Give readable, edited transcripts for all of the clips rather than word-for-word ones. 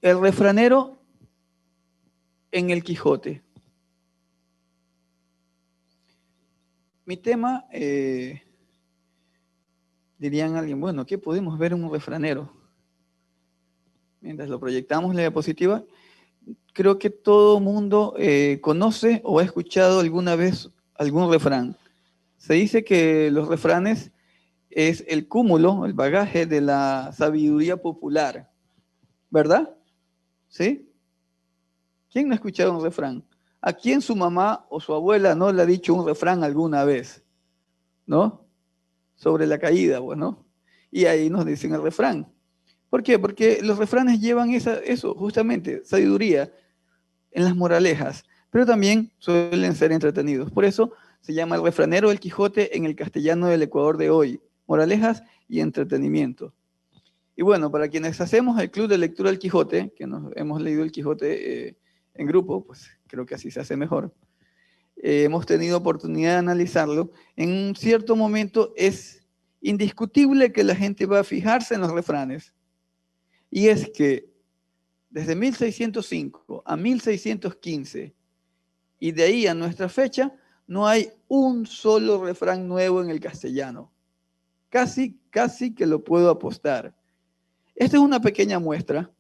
El refranero en el Quijote. Mi tema, dirían alguien, bueno, ¿qué podemos ver en un refranero? Mientras lo proyectamos en la diapositiva, creo que todo mundo conoce o ha escuchado alguna vez algún refrán. Se dice que los refranes es el cúmulo, el bagaje de la sabiduría popular, ¿verdad? ¿Sí? ¿Quién no ha escuchado un refrán? ¿A quién su mamá o su abuela no le ha dicho un refrán alguna vez? ¿No? Sobre la caída, bueno. Y ahí nos dicen el refrán. ¿Por qué? Porque los refranes llevan eso, justamente, sabiduría en las moralejas, pero también suelen ser entretenidos. Por eso se llama el refranero del Quijote en el castellano del Ecuador de hoy. Moralejas y entretenimiento. Y bueno, para quienes hacemos el Club de Lectura del Quijote, que nos hemos leído el Quijote en grupo, pues creo que así se hace mejor. Hemos tenido oportunidad de analizarlo. En un cierto momento es indiscutible que la gente va a fijarse en los refranes. Y es que desde 1605 a 1615 y de ahí a nuestra fecha, no hay un solo refrán nuevo en el castellano. Casi que lo puedo apostar. Esta es una pequeña muestra,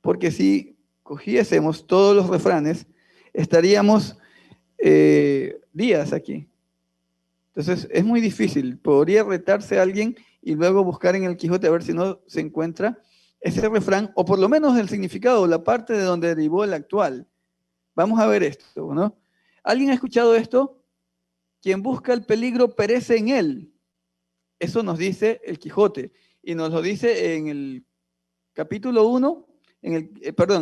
porque si cogiésemos todos los refranes, estaríamos días aquí. Entonces es muy difícil. Podría retarse a alguien y luego buscar en el Quijote a ver si no se encuentra ese refrán, o por lo menos el significado, la parte de donde derivó el actual. Vamos a ver esto, ¿no? ¿Alguien ha escuchado esto? Quien busca el peligro perece en él. Eso nos dice el Quijote. Y nos lo dice en el capítulo 1, en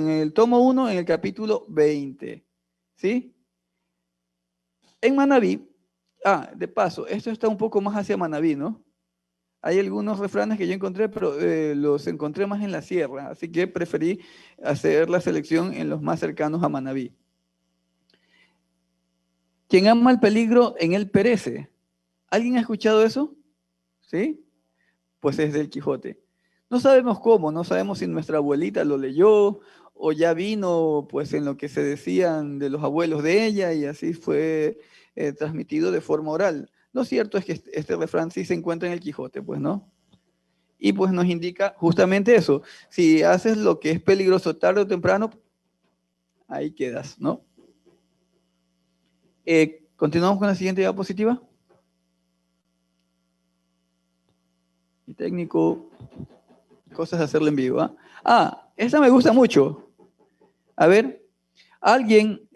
el tomo 1, en el capítulo 20. ¿Sí? En Manabí, de paso, esto está un poco más hacia Manabí, ¿no? Hay algunos refranes que yo encontré, pero los encontré más en la sierra, así que preferí hacer la selección en los más cercanos a Manabí. Quien ama el peligro, en él perece. ¿Alguien ha escuchado eso? ¿Sí? Pues es del Quijote. No sabemos cómo, no sabemos si nuestra abuelita lo leyó o ya vino pues en lo que se decían de los abuelos de ella y así fue transmitido de forma oral. Lo cierto es que este refrán sí se encuentra en el Quijote, pues, ¿no? Y pues nos indica justamente eso. Si haces lo que es peligroso tarde o temprano, ahí quedas, ¿no? Continuamos con la siguiente diapositiva. Y técnico, cosas de hacerlo en vivo. Esta me gusta mucho. A ver, alguien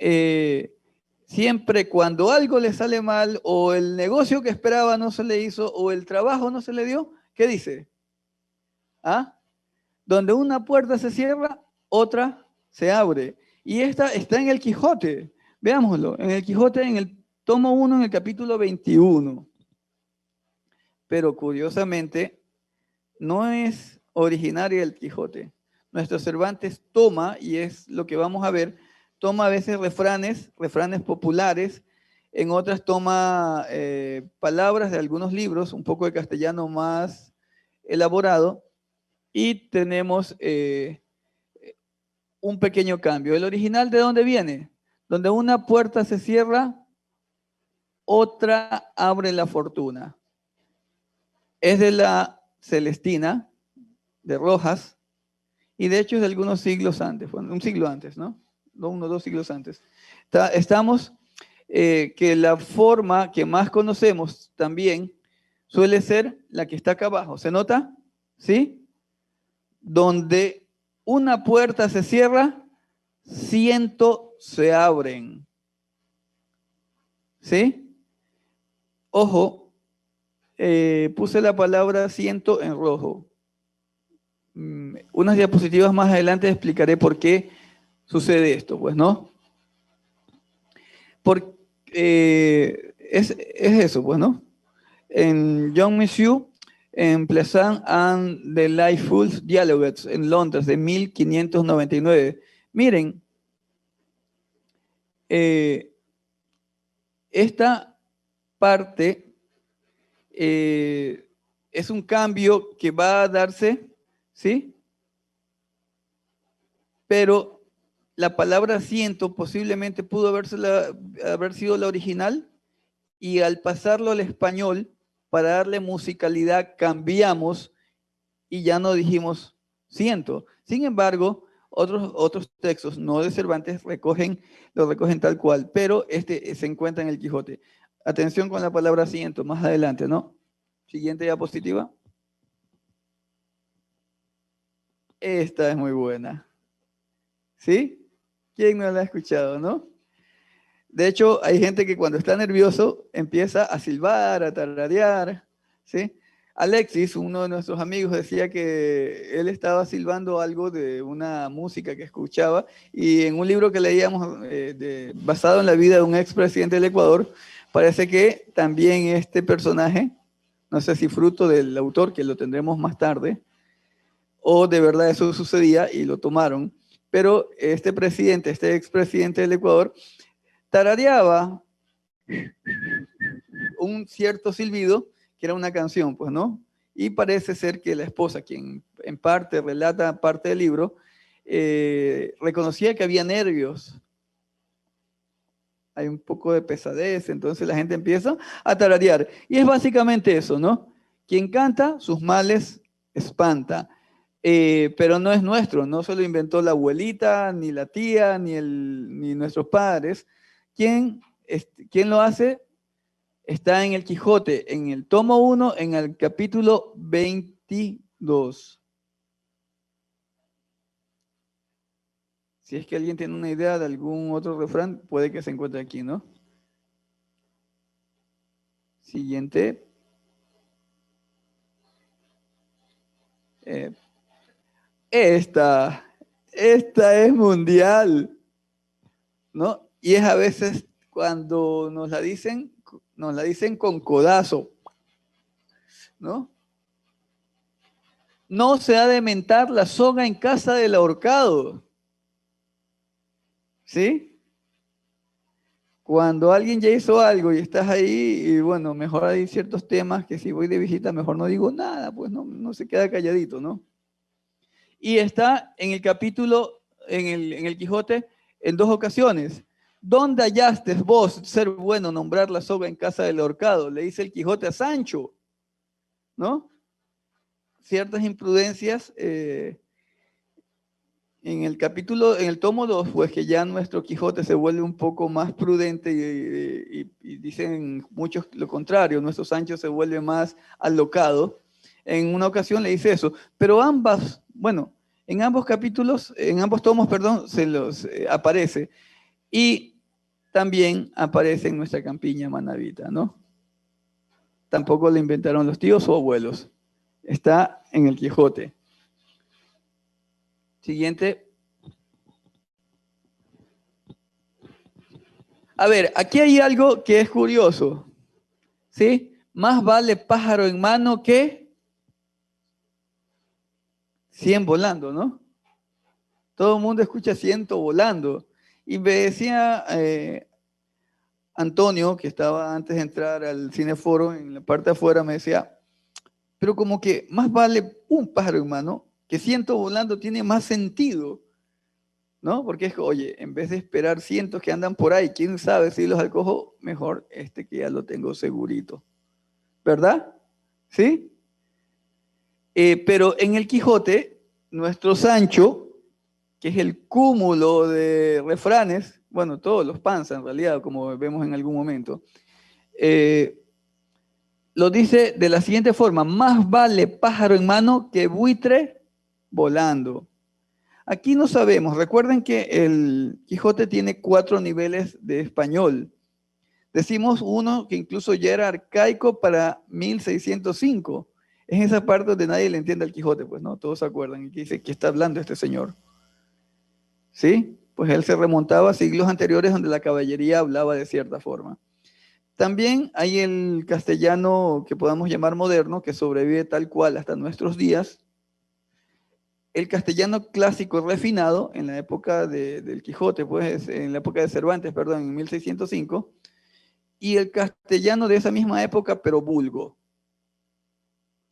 siempre cuando algo le sale mal o el negocio que esperaba no se le hizo o el trabajo no se le dio, ¿qué dice? Donde una puerta se cierra, otra se abre. Y esta está en el Quijote. Veámoslo, en el Quijote, en el tomo 1, en el capítulo 21. Pero curiosamente, no es originaria del Quijote. Nuestro Cervantes toma, y es lo que vamos a ver, toma a veces refranes populares, en otras toma palabras de algunos libros, un poco de castellano más elaborado, y tenemos un pequeño cambio. ¿El original de dónde viene? Donde una puerta se cierra, otra abre la fortuna. Es de la Celestina, de Rojas, y de hecho es de algunos siglos antes, bueno, un siglo antes, ¿no? 1 o 2 siglos antes. Estamos que la forma que más conocemos también suele ser la que está acá abajo. ¿Se nota? ¿Sí? Donde una puerta se cierra, 100 se abren. ¿Sí? Ojo, puse la palabra 100 en rojo. Unas diapositivas más adelante explicaré por qué sucede esto, pues, ¿no? Es eso, pues, ¿no? En John Monsieur, en Pleasant and Delightful Dialogues, en Londres, de 1599. Miren, esta parte es un cambio que va a darse, ¿sí? pero la palabra ciento posiblemente pudo haber sido la original, y al pasarlo al español, para darle musicalidad, cambiamos y ya no dijimos ciento. Sin embargo, otros textos, no de Cervantes, lo recogen tal cual, pero este se encuentra en el Quijote. Atención con la palabra ciento, más adelante, ¿no? Siguiente diapositiva. Esta es muy buena. ¿Sí? ¿Quién no la ha escuchado, no? De hecho, hay gente que cuando está nervioso empieza a silbar, a tararear, ¿sí? Alexis, uno de nuestros amigos, decía que él estaba silbando algo de una música que escuchaba, y en un libro que leíamos basado en la vida de un expresidente del Ecuador, parece que también este personaje, no sé si fruto del autor, que lo tendremos más tarde, o de verdad eso sucedía y lo tomaron, pero este expresidente del Ecuador, tarareaba un cierto silbido que era una canción, pues, ¿no? Y parece ser que la esposa, quien en parte relata parte del libro, reconocía que había nervios, hay un poco de pesadez, entonces la gente empieza a tararear. Y es básicamente eso, ¿no? Quien canta, sus males espanta. Pero no es nuestro, no se lo inventó la abuelita, ni la tía, ni nuestros padres. ¿Quién lo hace? Está en el Quijote, en el tomo 1, en el capítulo 22. Si es que alguien tiene una idea de algún otro refrán, puede que se encuentre aquí, ¿no? Siguiente. Esta es mundial, ¿no? Y es a veces cuando nos la dicen con codazo, ¿no? No se ha de mentar la soga en casa del ahorcado, ¿sí? Cuando alguien ya hizo algo y estás ahí, y bueno, mejor hay ciertos temas que si voy de visita mejor no digo nada, pues no se queda calladito, ¿no? Y está en el capítulo, en el Quijote, en 2 ocasiones. ¿Dónde hallaste vos ser bueno nombrar la soga en casa del ahorcado? Le dice el Quijote a Sancho, ¿no? Ciertas imprudencias en el tomo 2, pues que ya nuestro Quijote se vuelve un poco más prudente y dicen muchos lo contrario, nuestro Sancho se vuelve más alocado. En una ocasión le dice eso, pero en ambos capítulos, en ambos tomos, perdón, se los aparece. Y también aparece en nuestra campiña manabita, ¿no? Tampoco lo inventaron los tíos o abuelos. Está en el Quijote. Siguiente. A ver, aquí hay algo que es curioso, ¿sí? Más vale pájaro en mano que 100 volando, ¿no? Todo el mundo escucha 100 volando. Y me decía Antonio, que estaba antes de entrar al Cineforo, en la parte de afuera, me decía, pero como que más vale un pájaro en mano que 100 volando, tiene más sentido, ¿no? Porque es que, oye, en vez de esperar cientos que andan por ahí, quién sabe si los alcojo, mejor este que ya lo tengo segurito. ¿Verdad? ¿Sí? Pero en el Quijote, nuestro Sancho, que es el cúmulo de refranes, bueno, todos los panza en realidad, como vemos en algún momento, lo dice de la siguiente forma: más vale pájaro en mano que buitre volando. Aquí no sabemos, recuerden que el Quijote tiene 4 niveles de español. Decimos uno que incluso ya era arcaico para 1605. Es esa parte donde nadie le entiende al Quijote, pues, ¿no? Todos se acuerdan y que dice, ¿qué está hablando este señor? ¿Sí? Pues él se remontaba a siglos anteriores donde la caballería hablaba de cierta forma. También hay el castellano que podamos llamar moderno, que sobrevive tal cual hasta nuestros días. El castellano clásico refinado en la época del Quijote, pues en la época de Cervantes, perdón, en 1605. Y el castellano de esa misma época, pero vulgo.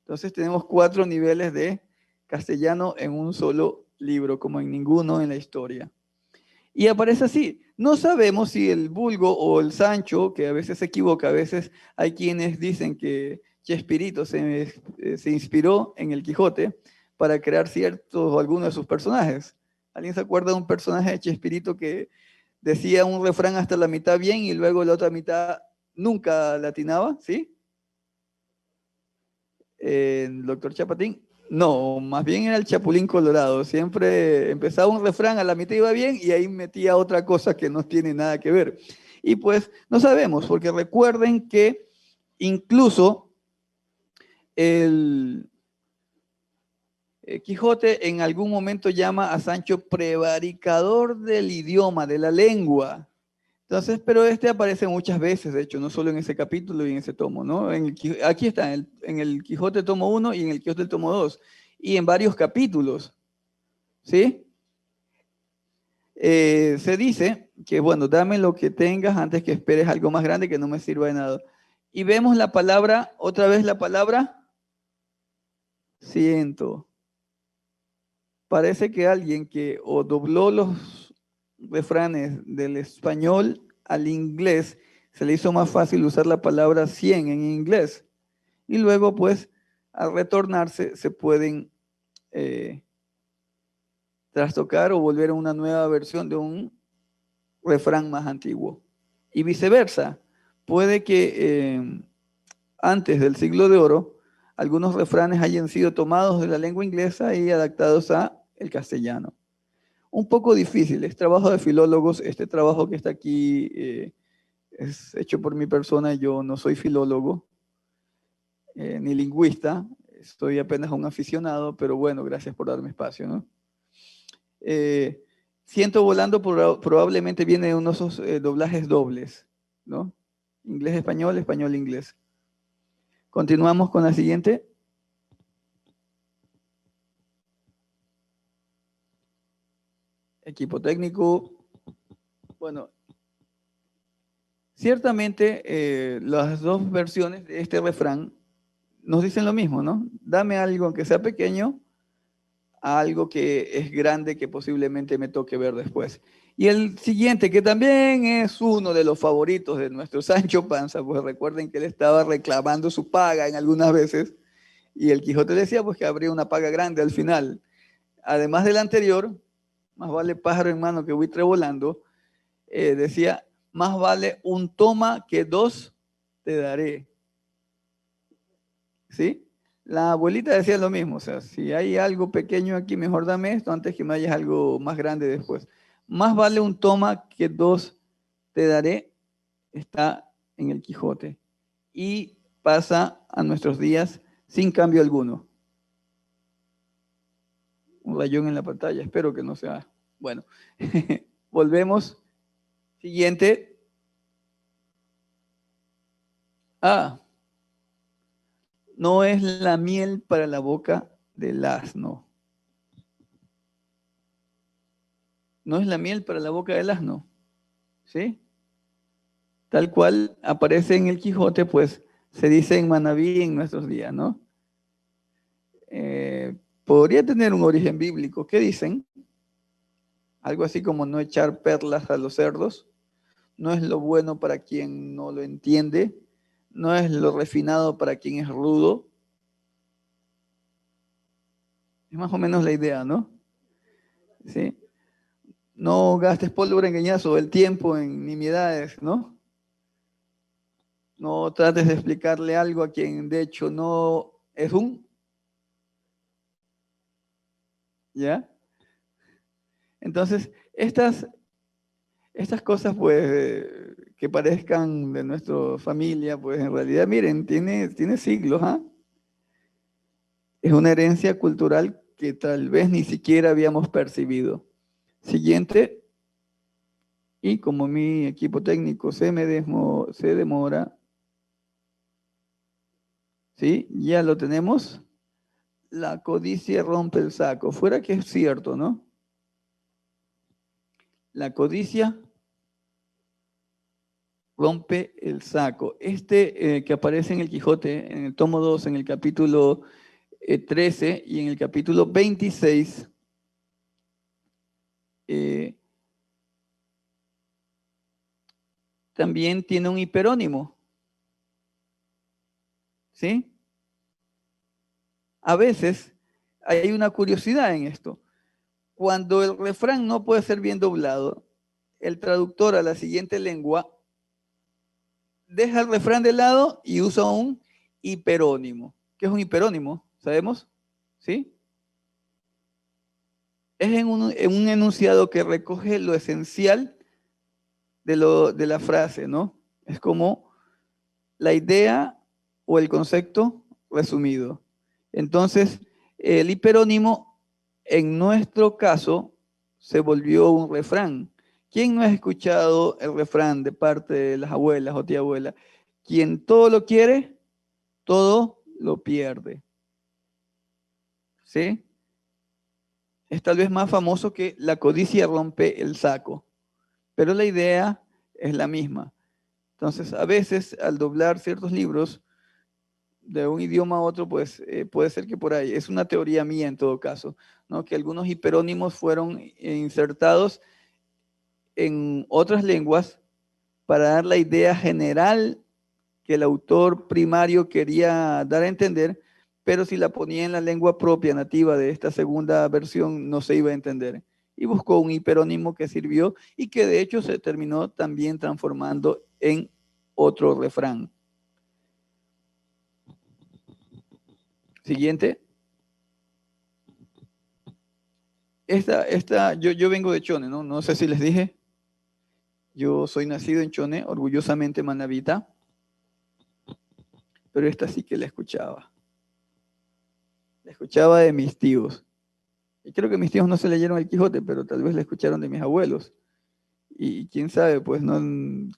Entonces tenemos 4 niveles de castellano en un solo libro como en ninguno en la historia. Y aparece así. No sabemos si el Vulgo o el Sancho, que a veces se equivoca, a veces hay quienes dicen que Chespirito se inspiró en el Quijote para crear ciertos o algunos de sus personajes. ¿Alguien se acuerda de un personaje de Chespirito que decía un refrán hasta la mitad bien y luego la otra mitad nunca latinaba? ¿Sí? El doctor Chapatín. No, más bien era el Chapulín Colorado. Siempre empezaba un refrán, a la mitad iba bien y ahí metía otra cosa que no tiene nada que ver. Y pues no sabemos, porque recuerden que incluso el Quijote en algún momento llama a Sancho prevaricador del idioma, de la lengua. Entonces, pero este aparece muchas veces, de hecho, no solo en ese capítulo y en ese tomo, ¿no? Aquí está, en el Quijote tomo 1 y en el Quijote tomo 2, y en varios capítulos, ¿sí? Se dice que, bueno, dame lo que tengas antes que esperes algo más grande que no me sirva de nada. Y vemos la palabra, otra vez la palabra, siento. Parece que alguien que o dobló los refranes del español al inglés, se le hizo más fácil usar la palabra 100 en inglés. Y luego, pues, al retornarse, se pueden trastocar o volver a una nueva versión de un refrán más antiguo. Y viceversa, puede que antes del siglo de oro, algunos refranes hayan sido tomados de la lengua inglesa y adaptados a el castellano. Un poco difícil, es trabajo de filólogos. Este trabajo que está aquí es hecho por mi persona. Yo no soy filólogo ni lingüista, estoy apenas un aficionado, pero bueno, gracias por darme espacio, ¿no? Siento volando probablemente viene de unos doblajes dobles, ¿no? Inglés-español, español-inglés. Continuamos con la siguiente. Equipo técnico. Bueno, ciertamente las dos versiones de este refrán nos dicen lo mismo, ¿no? Dame algo que sea pequeño, a algo que es grande que posiblemente me toque ver después. Y el siguiente, que también es uno de los favoritos de nuestro Sancho Panza, pues recuerden que él estaba reclamando su paga en algunas veces, y el Quijote decía pues que habría una paga grande al final. Además del anterior, más vale pájaro en mano que buitre volando, decía, más vale un toma que dos te daré. ¿Sí? La abuelita decía lo mismo, o sea, si hay algo pequeño aquí, mejor dame esto antes que me hayas algo más grande después. Más vale un toma que dos te daré, está en el Quijote. Y pasa a nuestros días sin cambio alguno. Un rayón en la pantalla, espero que no sea. Bueno, volvemos. Siguiente. Ah, no es la miel para la boca del asno. No es la miel para la boca del asno. ¿Sí? Tal cual aparece en el Quijote, pues se dice en Manabí en nuestros días, ¿no? Podría tener un origen bíblico. ¿Qué dicen? Algo así como no echar perlas a los cerdos. No es lo bueno para quien no lo entiende. No es lo refinado para quien es rudo. Es más o menos la idea, ¿no? ¿Sí? No gastes pólvora engañosa o el tiempo en nimiedades, ¿no? No trates de explicarle algo a quien de hecho no es un, ¿ya? Entonces, estas cosas, pues, que parezcan de nuestra familia, pues en realidad, miren, tiene siglos, ¿ah? Es una herencia cultural que tal vez ni siquiera habíamos percibido. Siguiente, y como mi equipo técnico se demora, ¿sí? Ya lo tenemos. La codicia rompe el saco. Fuera que es cierto, ¿no? La codicia rompe el saco. Que aparece en el Quijote, en el tomo 2, en el capítulo 13 y en el capítulo 26, también tiene un hiperónimo, ¿sí? A veces hay una curiosidad en esto. Cuando el refrán no puede ser bien doblado, el traductor a la siguiente lengua deja el refrán de lado y usa un hiperónimo. ¿Qué es un hiperónimo? ¿Sabemos? ¿Sí? Es en un enunciado que recoge lo esencial de la frase, ¿no? Es como la idea o el concepto resumido. Entonces, el hiperónimo, en nuestro caso, se volvió un refrán. ¿Quién no ha escuchado el refrán de parte de las abuelas o tía abuela? Quien todo lo quiere, todo lo pierde. ¿Sí? Es tal vez más famoso que la codicia rompe el saco, pero la idea es la misma. Entonces, a veces, al doblar ciertos libros de un idioma a otro, pues puede ser que por ahí, es una teoría mía en todo caso, ¿no? Que algunos hiperónimos fueron insertados en otras lenguas para dar la idea general que el autor primario quería dar a entender, pero si la ponía en la lengua propia nativa de esta segunda versión no se iba a entender. Y buscó un hiperónimo que sirvió y que de hecho se terminó también transformando en otro refrán. Siguiente. Yo vengo de Chone, ¿no? No sé si les dije. Yo soy nacido en Chone, orgullosamente manabita, pero esta sí que la escuchaba. La escuchaba de mis tíos. Y creo que mis tíos no se leyeron el Quijote, pero tal vez la escucharon de mis abuelos. Y quién sabe, pues, ¿no?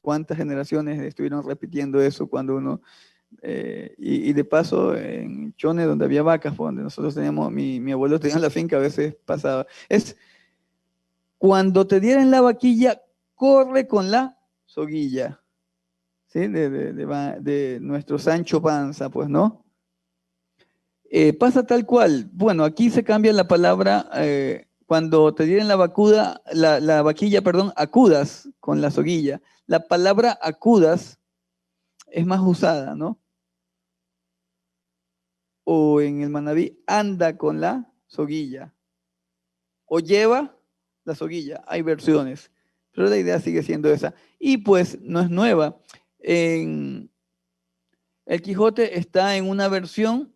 Cuántas generaciones estuvieron repitiendo eso cuando uno... y de paso, en Chone, donde había vacas, pues, donde nosotros teníamos, mi abuelo tenía la finca, a veces pasaba. Es cuando te dieran la vaquilla, corre con la soguilla. ¿Sí? De nuestro Sancho Panza, pues, ¿no? Pasa tal cual. Bueno, aquí se cambia la palabra cuando te dieran la vaquilla, perdón, acudas con la soguilla. La palabra acudas es más usada, ¿no? O en el manabí, anda con la soguilla. O lleva la soguilla. Hay versiones. Pero la idea sigue siendo esa. Y pues no es nueva. En el Quijote está en una versión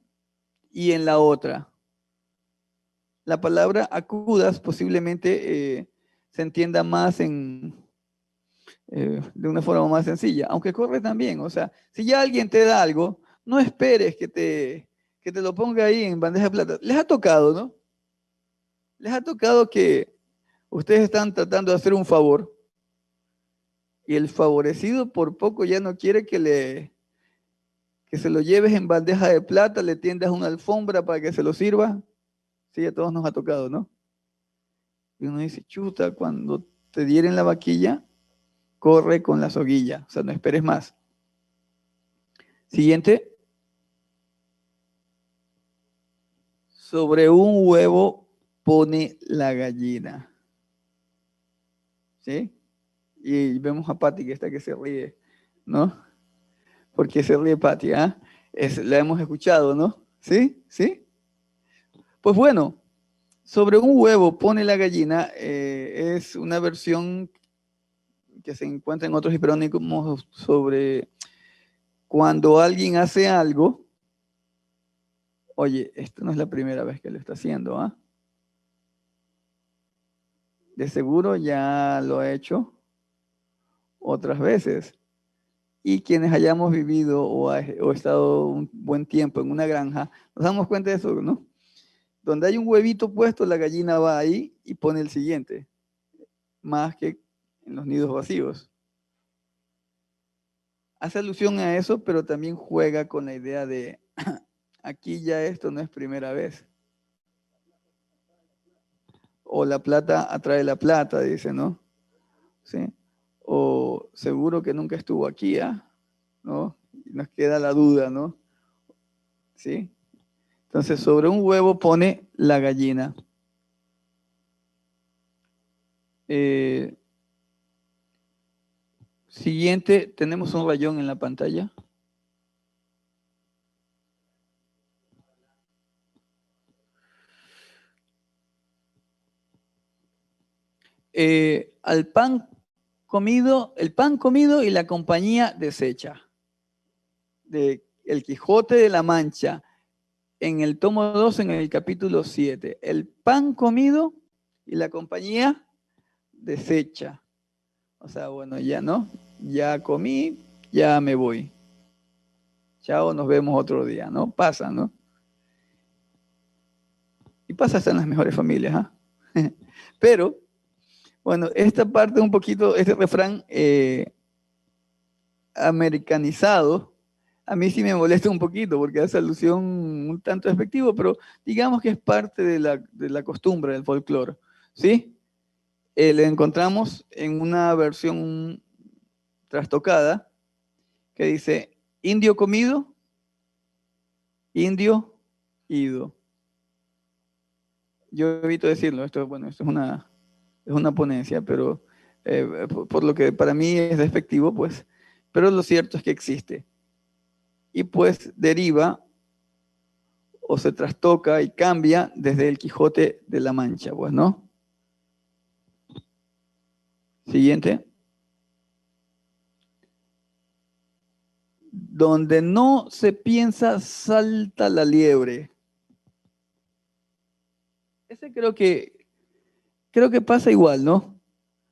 y en la otra. La palabra acudas posiblemente se entienda más de una forma más sencilla, aunque corre también. O sea, si ya alguien te da algo, no esperes que te lo ponga ahí en bandeja de plata. Les ha tocado, ¿no? Les ha tocado que ustedes están tratando de hacer un favor y el favorecido por poco ya no quiere que se lo lleves en bandeja de plata, le tiendas una alfombra para que se lo sirva. Sí, a todos nos ha tocado, ¿no? Y uno dice, chuta, cuando te dieren la vaquilla, corre con la soguilla. O sea, no esperes más. Siguiente. Sobre un huevo pone la gallina. ¿Sí? Y vemos a Patti, que está que se ríe, ¿no? ¿Por qué se ríe Patti? ¿Ah? La hemos escuchado, ¿no? ¿Sí? ¿Sí? Pues bueno, sobre un huevo pone la gallina es una versión que se encuentra en otros hiperónimos sobre cuando alguien hace algo. Oye, esto no es la primera vez que lo está haciendo, ¿ah? De seguro ya lo ha hecho otras veces. Y quienes hayamos vivido o estado un buen tiempo en una granja, nos damos cuenta de eso, ¿no? Donde hay un huevito puesto, la gallina va ahí y pone el siguiente, más que en los nidos vacíos. Hace alusión a eso, pero también juega con la idea de aquí ya esto no es primera vez. O la plata atrae la plata, dice, ¿no? ¿Sí? O seguro que nunca estuvo aquí, ¿ah? ¿No? Y nos queda la duda, ¿no? ¿Sí? Entonces, sobre un huevo pone la gallina. Eh, Siguiente, tenemos un rayón en la pantalla. Al pan comido, el pan comido y la compañía deshecha. De El Quijote de la Mancha, en el tomo 2, en el capítulo 7. El pan comido y la compañía deshecha. O sea, bueno, ya no, ya comí, ya me voy. Chao, nos vemos otro día, ¿no? Pasa, ¿no? Y pasa hasta en las mejores familias, ¿ah? Pero, bueno, esta parte un poquito, este refrán americanizado, a mí sí me molesta un poquito porque hace alusión un tanto despectivo, pero digamos que es parte de la costumbre del folclore, ¿sí? Lo encontramos en una versión trastocada que dice, indio comido, indio ido. Yo evito decirlo, esto, bueno, esto es una ponencia, pero por lo que para mí es despectivo, pues, pero lo cierto es que existe. Y pues deriva o se trastoca y cambia desde el Quijote de la Mancha, pues, ¿no? Siguiente. Donde no se piensa, salta la liebre. Ese creo que pasa igual, ¿no?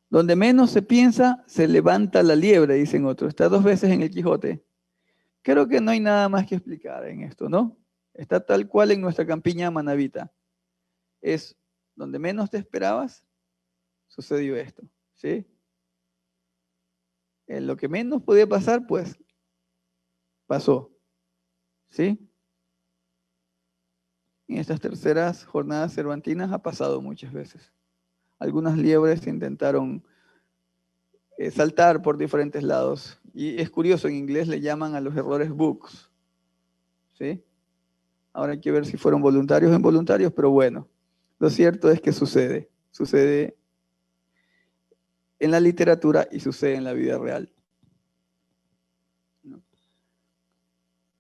Donde menos se piensa, se levanta la liebre, dicen otros. Está dos veces en el Quijote. Creo que no hay nada más que explicar en esto, ¿no? Está tal cual en nuestra campiña manabita. Es donde menos te esperabas, sucedió esto, ¿sí? En lo que menos podía pasar, pues pasó, ¿sí? En estas terceras jornadas cervantinas ha pasado muchas veces. Algunas liebres intentaron saltar por diferentes lados. Y es curioso, en inglés le llaman a los errores bugs, ¿sí? Ahora hay que ver si fueron voluntarios o involuntarios, pero bueno, lo cierto es que sucede. Sucede en la literatura y sucede en la vida real.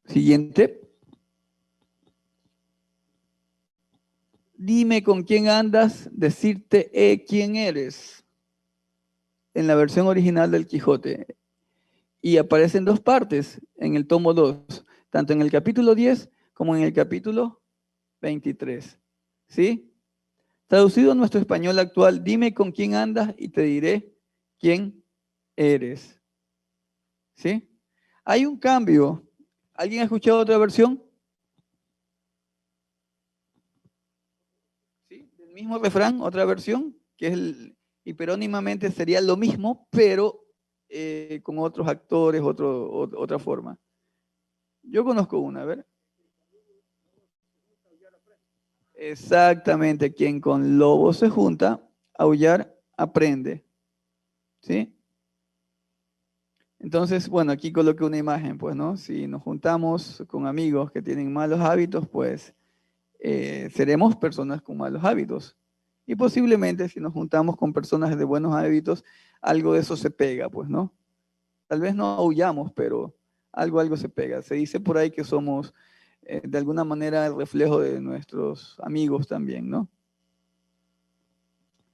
Siguiente. Dime con quién andas, decirte quién eres. En la versión original del Quijote. Y aparece en dos partes en el tomo 2, tanto en el capítulo 10 como en el capítulo 23. ¿Sí? Traducido a nuestro español actual, dime con quién andas y te diré quién eres. ¿Sí? Hay un cambio. ¿Alguien ha escuchado otra versión? ¿Sí? Del mismo refrán, otra versión, que es hiperónimamente sería lo mismo, pero con otros actores, otra forma. Yo conozco una, a ver. Exactamente, quien con lobo se junta, aullar aprende. ¿Sí? Entonces, bueno, aquí coloqué una imagen, pues, ¿no? Si nos juntamos con amigos que tienen malos hábitos, pues seremos personas con malos hábitos. Y posiblemente si nos juntamos con personas de buenos hábitos, algo de eso se pega, pues, ¿no? Tal vez no aullamos, pero algo se pega. Se dice por ahí que somos de alguna manera el reflejo de nuestros amigos también, ¿no?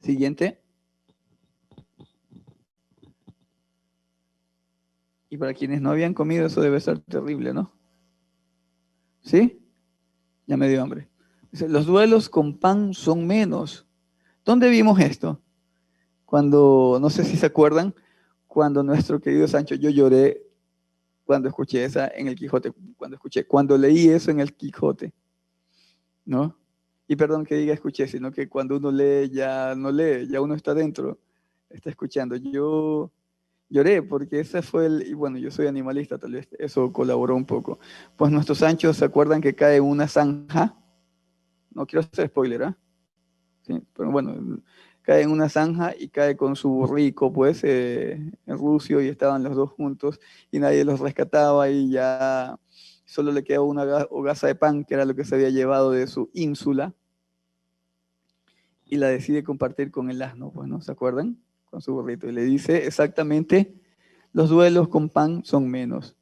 Siguiente. Y para quienes no habían comido, eso debe ser terrible, ¿no? ¿Sí? Ya me dio hambre. Dice, los duelos con pan son menos. ¿Dónde vimos esto? Cuando, no sé si se acuerdan, cuando nuestro querido Sancho, yo lloré cuando escuché esa en el Quijote, cuando leí eso en el Quijote, ¿no? Y perdón que diga escuché, sino que cuando uno lee, ya no lee, ya uno está dentro, está escuchando. Yo lloré porque ese fue y bueno, yo soy animalista, tal vez eso colaboró un poco. Pues nuestro Sancho, ¿se acuerdan que cae en una zanja? No quiero hacer spoiler, ¿ah? ¿Sí? Pero bueno, cae en una zanja y cae con su burrico, pues, en Rucio, y estaban los dos juntos y nadie los rescataba y ya solo le quedaba una hogaza de pan, que era lo que se había llevado de su ínsula. y la decide compartir con el asno, pues, ¿no? ¿Se acuerdan? Con su burrito. Y le dice exactamente, los duelos con pan son menos.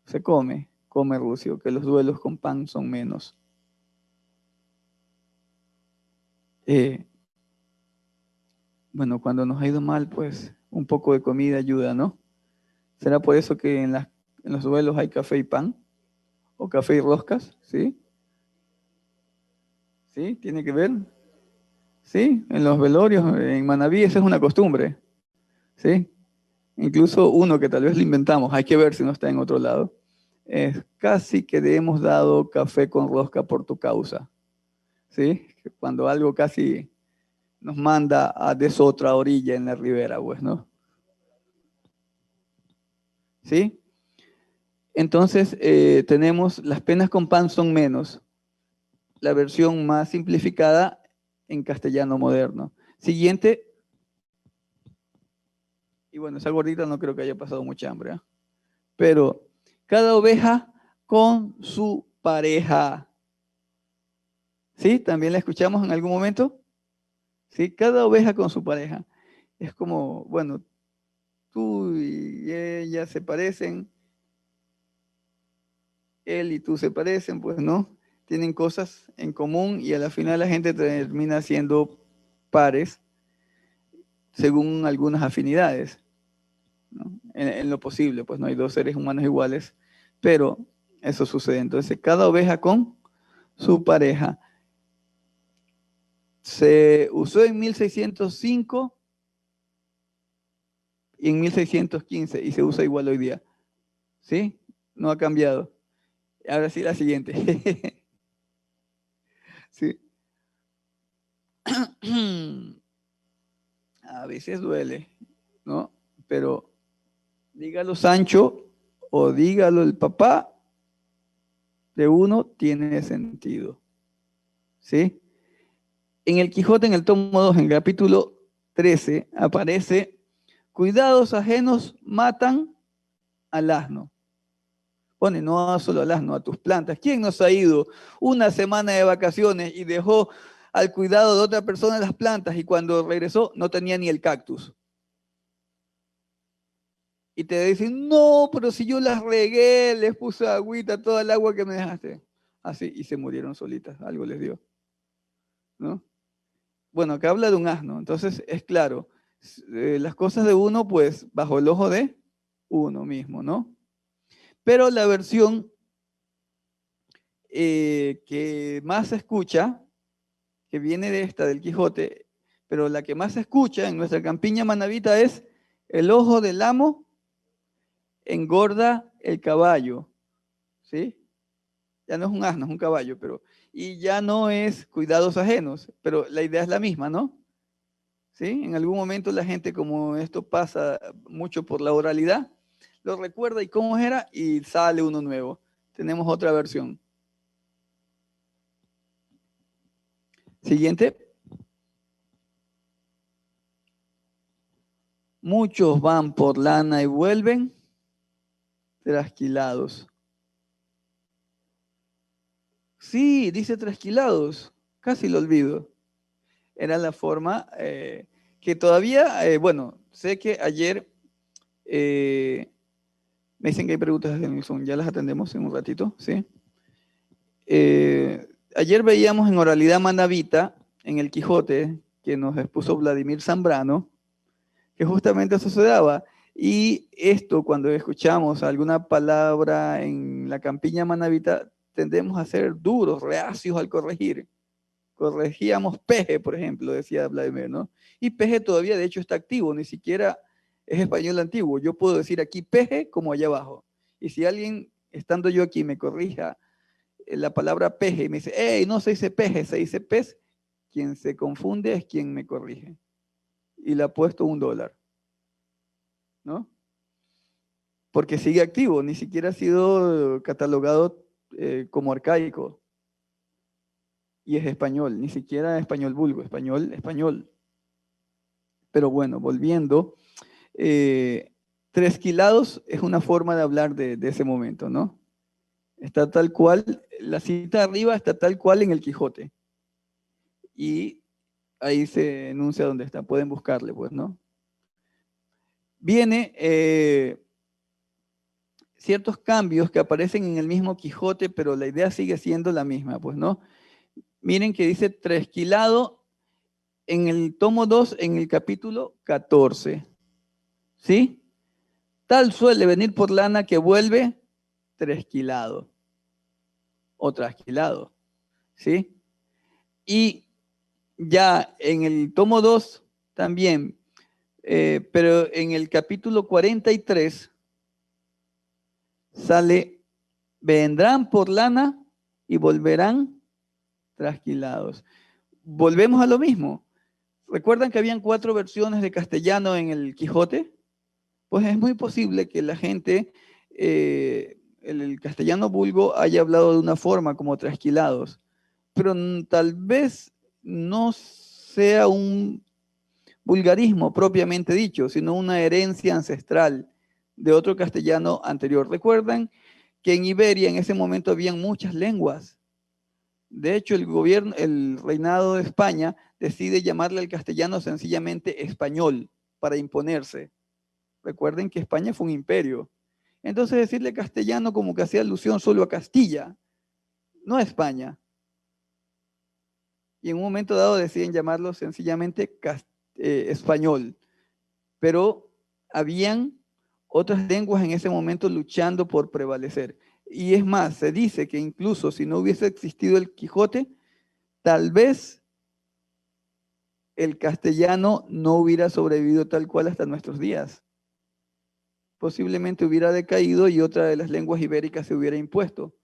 Se come Rucio, que los duelos con pan son menos. Bueno, cuando nos ha ido mal, pues un poco de comida ayuda, ¿no? ¿Será por eso que en los duelos hay café y pan? ¿O café y roscas? ¿Sí? ¿Sí? ¿Tiene que ver? ¿Sí? En los velorios, en Manabí, esa es una costumbre. ¿Sí? Incluso uno que tal vez lo inventamos, hay que ver si no está en otro lado. Es casi que le hemos dado café con rosca por tu causa. ¿Sí? Cuando algo casi nos manda a desotra orilla en la ribera, pues, ¿no? ¿Sí? Entonces, tenemos las penas con pan son menos, la versión más simplificada en castellano moderno. Siguiente, y bueno, esa gordita no creo que haya pasado mucha hambre, ¿eh? Pero cada oveja con su pareja. ¿Sí? ¿También la escuchamos en algún momento? ¿Sí? Cada oveja con su pareja. Es como, bueno, tú y ella se parecen, él y tú se parecen, pues no, tienen cosas en común y a la final la gente termina siendo pares según algunas afinidades, ¿no? En lo posible, pues no hay dos seres humanos iguales, pero eso sucede. Entonces, cada oveja con su pareja. Se usó en 1605 y en 1615 y se usa igual hoy día. ¿Sí? No ha cambiado. Ahora sí la siguiente. Sí. A veces duele, ¿no? Pero dígalo Sancho o dígalo el papá de uno, tiene sentido. ¿Sí? En el Quijote, en el tomo 2, en el capítulo 13, aparece, cuidados ajenos matan al asno. Pone no solo al asno, a tus plantas. ¿Quién nos ha ido una semana de vacaciones y dejó al cuidado de otra persona las plantas y cuando regresó no tenía ni el cactus? Y te dicen, no, pero si yo las regué, les puse agüita, toda el agua que me dejaste. Así, y se murieron solitas, algo les dio, ¿no? Bueno, acá habla de un asno, entonces es claro, las cosas de uno, pues, bajo el ojo de uno mismo, ¿no? Pero la versión que más se escucha, que viene de esta, del Quijote, pero la que más se escucha en nuestra campiña manabita es, el ojo del amo engorda el caballo, ¿sí? Ya no es un asno, es un caballo, pero, y ya no es cuidados ajenos, pero la idea es la misma, ¿no? ¿Sí? En algún momento la gente, como esto pasa mucho por la oralidad, lo recuerda y cómo era y sale uno nuevo. Tenemos otra versión. Siguiente. Muchos van por lana y vuelven trasquilados. Sí, dice trasquilados. Casi lo olvido. Era la forma que todavía, bueno, sé que ayer me dicen que hay preguntas en el Zoom, ya las atendemos en un ratito, ¿sí? Ayer veíamos en Oralidad Manabita, en el Quijote, que nos expuso Vladimir Zambrano, que justamente eso se daba. Y esto, cuando escuchamos alguna palabra en la campiña manabita, tendemos a ser duros, reacios al corregir. Corregíamos peje, por ejemplo, decía Vladimir, ¿no? Y peje todavía, de hecho, está activo, ni siquiera es español antiguo. Yo puedo decir aquí peje como allá abajo. Y si alguien, estando yo aquí, me corrija la palabra peje y me dice, hey, no se dice peje, se dice pez, quien se confunde es quien me corrige. Y le ha puesto $1, ¿no? Porque sigue activo, ni siquiera ha sido catalogado como arcaico. Y es español, ni siquiera español vulgo, español, español. Pero bueno, volviendo, tresquilados es una forma de hablar de ese momento, ¿no? Está tal cual, la cita arriba está tal cual en el Quijote. Y ahí se enuncia dónde está, pueden buscarle, pues, ¿no? Viene ciertos cambios que aparecen en el mismo Quijote, pero la idea sigue siendo la misma, pues, ¿no? Miren que dice tresquilado en el tomo 2, en el capítulo 14, ¿sí? Tal suele venir por lana que vuelve tresquilado o trasquilado, ¿sí? Y ya en el tomo 2 también, pero en el capítulo 43 sale, vendrán por lana y volverán trasquilados. Volvemos a lo mismo. ¿Recuerdan que habían 4 versiones de castellano en el Quijote? Pues es muy posible que la gente, el castellano vulgo, haya hablado de una forma como trasquilados, pero tal vez no sea un vulgarismo propiamente dicho, sino una herencia ancestral de otro castellano anterior. Recuerdan que en Iberia en ese momento habían muchas lenguas. De hecho, el gobierno, el reinado de España decide llamarle al castellano sencillamente español para imponerse. Recuerden que España fue un imperio. Entonces decirle castellano como que hacía alusión solo a Castilla, no a España. Y en un momento dado deciden llamarlo sencillamente español. Pero habían otras lenguas en ese momento luchando por prevalecer. Y es más, se dice que incluso si no hubiese existido el Quijote, tal vez el castellano no hubiera sobrevivido tal cual hasta nuestros días. Posiblemente hubiera decaído y otra de las lenguas ibéricas se hubiera impuesto.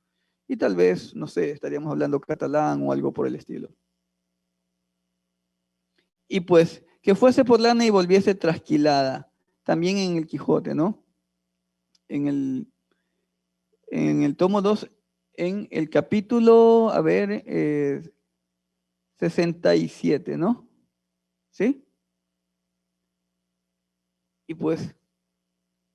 Y tal vez, no sé, estaríamos hablando catalán o algo por el estilo. Y pues, que fuese por lana y volviese trasquilada, también en el Quijote, ¿no? En el tomo 2, en el capítulo, a ver, 67, ¿no? ¿Sí? Y pues,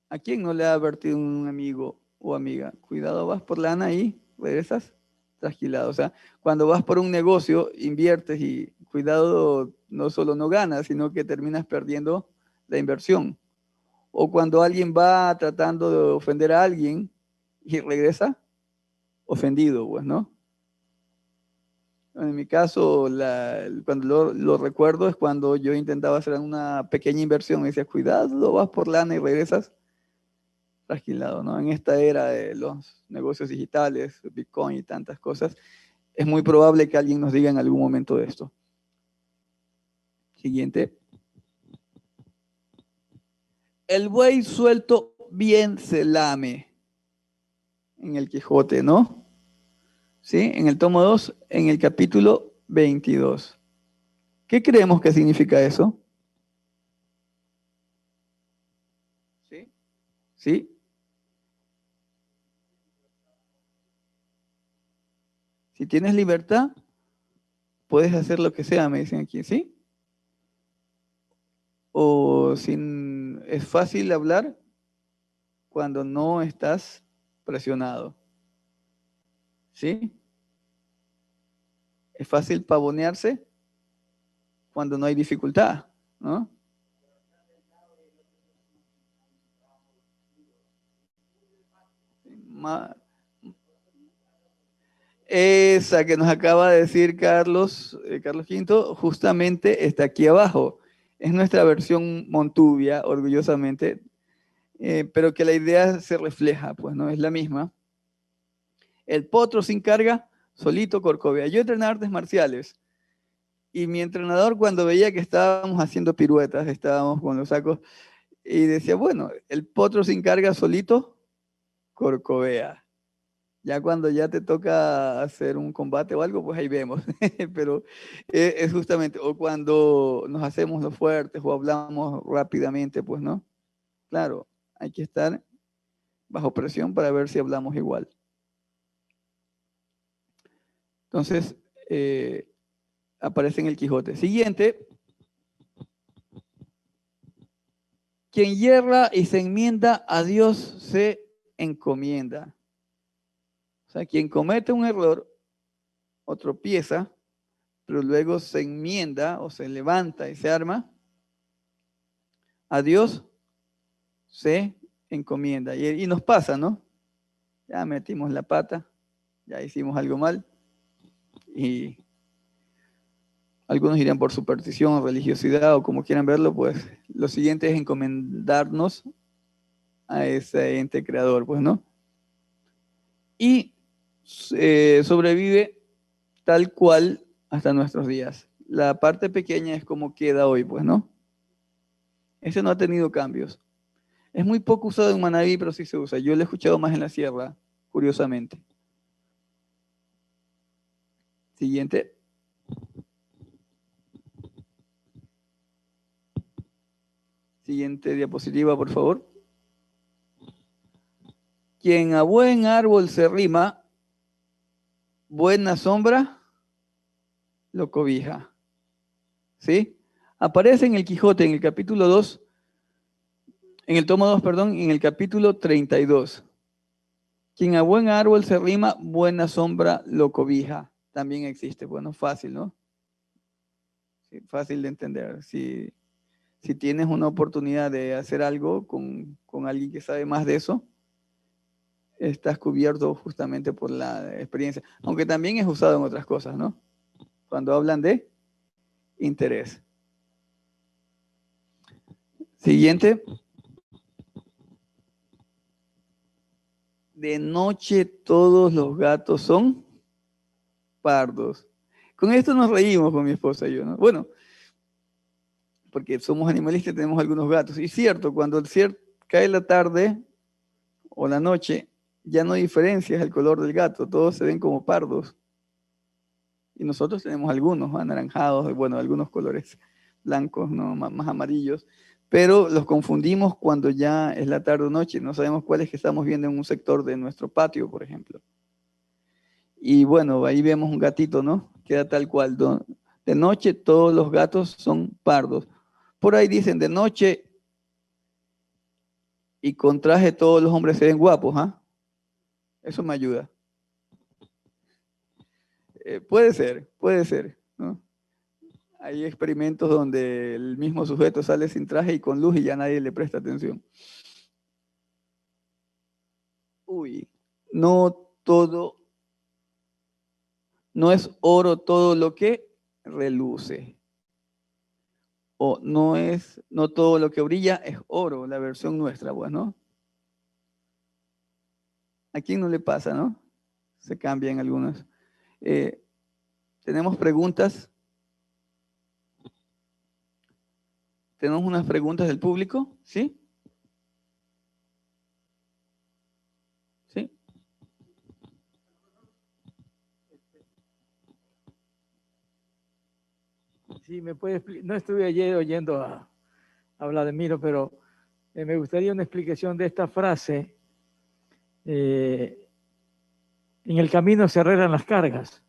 ¿a quién no le ha advertido un amigo o amiga? Cuidado, vas por lana y regresas trasquilado. O sea, cuando vas por un negocio, inviertes y cuidado, no solo no ganas, sino que terminas perdiendo la inversión. O cuando alguien va tratando de ofender a alguien y regresa ofendido, pues, ¿no? En mi caso, cuando lo recuerdo es cuando yo intentaba hacer una pequeña inversión. Me decía, cuidado, vas por lana y regresas trasquilado, ¿no? En esta era de los negocios digitales, Bitcoin y tantas cosas, es muy probable que alguien nos diga en algún momento de esto. Siguiente. El buey suelto bien se lame. En el Quijote, ¿no? ¿Sí? En el tomo 2, en el capítulo 22. ¿Qué creemos que significa eso? ¿Sí? ¿Sí? Si tienes libertad, puedes hacer lo que sea, me dicen aquí, ¿sí? O sin, es fácil hablar cuando no estás presionado, ¿sí? Es fácil pavonearse cuando no hay dificultad, ¿no? Ma- Esa que nos acaba de decir Carlos, Carlos Quinto, justamente está aquí abajo. Es nuestra versión Montuvia, orgullosamente, pero que la idea se refleja, pues no es la misma. El potro sin carga, solito Corcovia. Yo entrené artes marciales y mi entrenador cuando veía que estábamos haciendo piruetas, estábamos con los sacos y decía, bueno, el potro sin carga, solito Corcovea. Ya cuando ya te toca hacer un combate o algo, pues ahí vemos. Pero es justamente, o cuando nos hacemos los fuertes o hablamos rápidamente, pues no. Claro, hay que estar bajo presión para ver si hablamos igual. Entonces, aparece en el Quijote. Siguiente, quien yerra y se enmienda, a Dios se encomienda. O sea, quien comete un error o tropieza, pero luego se enmienda o se levanta y se arma, a Dios se encomienda. Y nos pasa, ¿no? Ya metimos la pata, ya hicimos algo mal, y algunos dirían por superstición, religiosidad o como quieran verlo, pues lo siguiente es encomendarnos a ese ente creador, pues, ¿no? Y sobrevive tal cual hasta nuestros días. La parte pequeña es como queda hoy, pues, ¿no? Ese no ha tenido cambios. Es muy poco usado en Manabí, pero sí se usa. Yo lo he escuchado más en la sierra, curiosamente. Siguiente. Siguiente diapositiva, por favor. Quien a buen árbol se rima, buena sombra lo cobija. ¿Sí? Aparece en el Quijote, en el capítulo 2, en el tomo 2, perdón, en el capítulo 32. Quien a buen árbol se rima, buena sombra lo cobija. También existe. Bueno, fácil, ¿no? Sí, fácil de entender. Si tienes una oportunidad de hacer algo con alguien que sabe más de eso, estás cubierto justamente por la experiencia. Aunque también es usado en otras cosas, ¿no? Cuando hablan de interés. Siguiente. De noche todos los gatos son pardos. Con esto nos reímos con mi esposa y yo, ¿no? Bueno, porque somos animalistas y tenemos algunos gatos. Y cierto, cuando cae la tarde o la noche, ya no diferencias el color del gato, todos se ven como pardos. Y nosotros tenemos algunos anaranjados, bueno, algunos colores blancos, ¿no? Más amarillos, pero los confundimos cuando ya es la tarde o noche, no sabemos cuál es que estamos viendo en un sector de nuestro patio, por ejemplo. Y bueno, ahí vemos un gatito, ¿no? Queda tal cual. De noche todos los gatos son pardos. Por ahí dicen de noche y con traje todos los hombres se ven guapos, ¿ah? Eso me ayuda. Puede ser, ¿no? Hay experimentos donde el mismo sujeto sale sin traje y con luz y ya nadie le presta atención. Uy, no todo, no es oro todo lo que reluce. O no todo lo que brilla es oro, la versión nuestra, pues, ¿no? ¿A quién no le pasa, no? Se cambian algunas. Tenemos preguntas. Tenemos unas preguntas del público, ¿sí? ¿Sí? Sí, me puede explicar. No estuve ayer oyendo a Vladimiro, pero me gustaría una explicación de esta frase. En el camino se arreglan las cargas.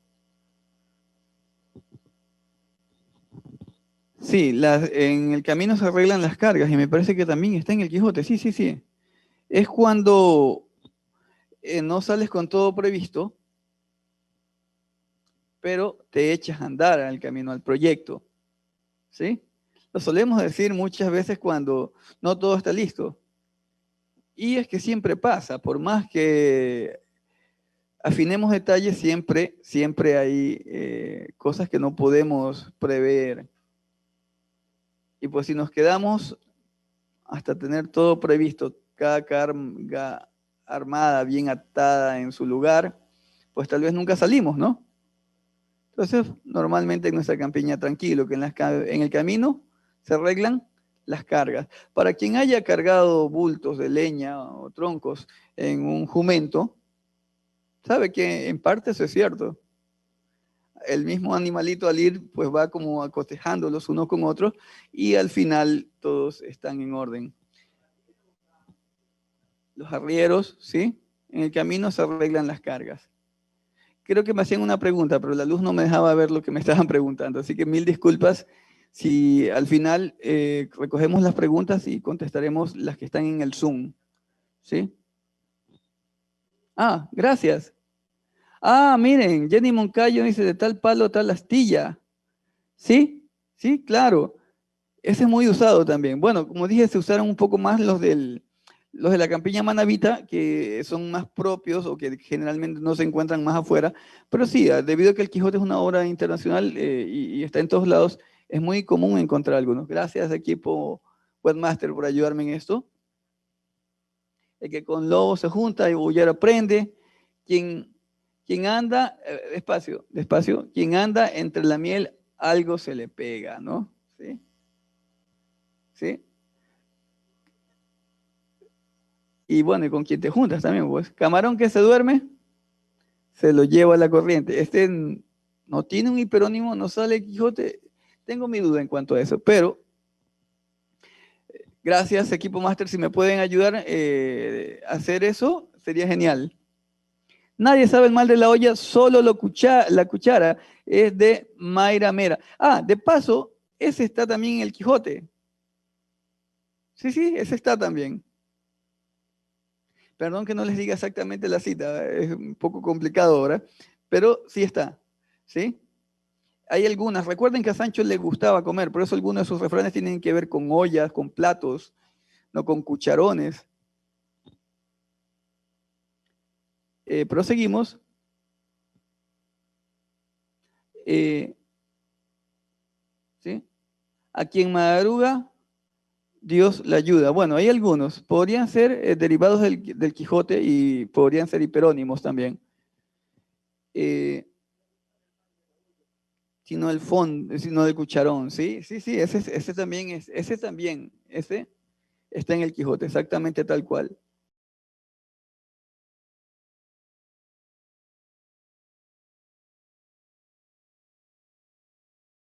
Sí, en el camino se arreglan las cargas y me parece que también está en el Quijote. Sí, sí, sí. Es cuando no sales con todo previsto, pero te echas a andar al camino, al proyecto. ¿Sí? Lo solemos decir muchas veces cuando no todo está listo. Y es que siempre pasa, por más que afinemos detalles, siempre hay cosas que no podemos prever. Y pues si nos quedamos hasta tener todo previsto, cada carga armada, bien atada en su lugar, pues tal vez nunca salimos, ¿no? Entonces, normalmente en nuestra campiña tranquilo, que en el camino se arreglan las cargas. Para quien haya cargado bultos de leña o troncos en un jumento, sabe que en parte eso es cierto. El mismo animalito al ir, pues va como acotejándolos uno con otro y al final todos están en orden. Los arrieros, ¿sí? En el camino se arreglan las cargas. Creo que me hacían una pregunta, pero la luz no me dejaba ver lo que me estaban preguntando, así que mil disculpas si al final recogemos las preguntas y contestaremos las que están en el Zoom, ¿sí? Ah, gracias. Ah, miren, Jenny Moncayo dice de tal palo, tal astilla. ¿Sí? Sí, claro. Ese es muy usado también. Bueno, como dije, se usaron un poco más los de la campiña manabita, que son más propios o que generalmente no se encuentran más afuera. Pero sí, debido a que el Quijote es una obra internacional y está en todos lados, es muy común encontrar algunos. Gracias, equipo Webmaster, por ayudarme en esto. El que con lobo se junta y bullar aprende. Quien anda, despacio, despacio, quien anda entre la miel, algo se le pega, ¿no? ¿Sí? ¿Sí? Y bueno, y con quien te juntas también, pues. Camarón que se duerme, se lo lleva a la corriente. No tiene un hiperónimo, no sale Quijote. Tengo mi duda en cuanto a eso, pero gracias, equipo máster, si me pueden ayudar a hacer eso, sería genial. Nadie sabe el mal de la olla, solo la cuchara. Es de Mayra Mera. Ah, de paso, ese está también en el Quijote. Sí, sí, ese está también. Perdón que no les diga exactamente la cita, es un poco complicado ahora, pero sí está, ¿sí? Hay algunas, recuerden que a Sancho le gustaba comer, por eso algunos de sus refranes tienen que ver con ollas, con platos, no con cucharones. Proseguimos. ¿Sí? A quien madruga, Dios la ayuda. Bueno, hay algunos. Podrían ser derivados del Quijote y podrían ser hiperónimos también. Sino el fondo, sino del cucharón, ¿sí? Sí, sí, ese también está en el Quijote, exactamente tal cual.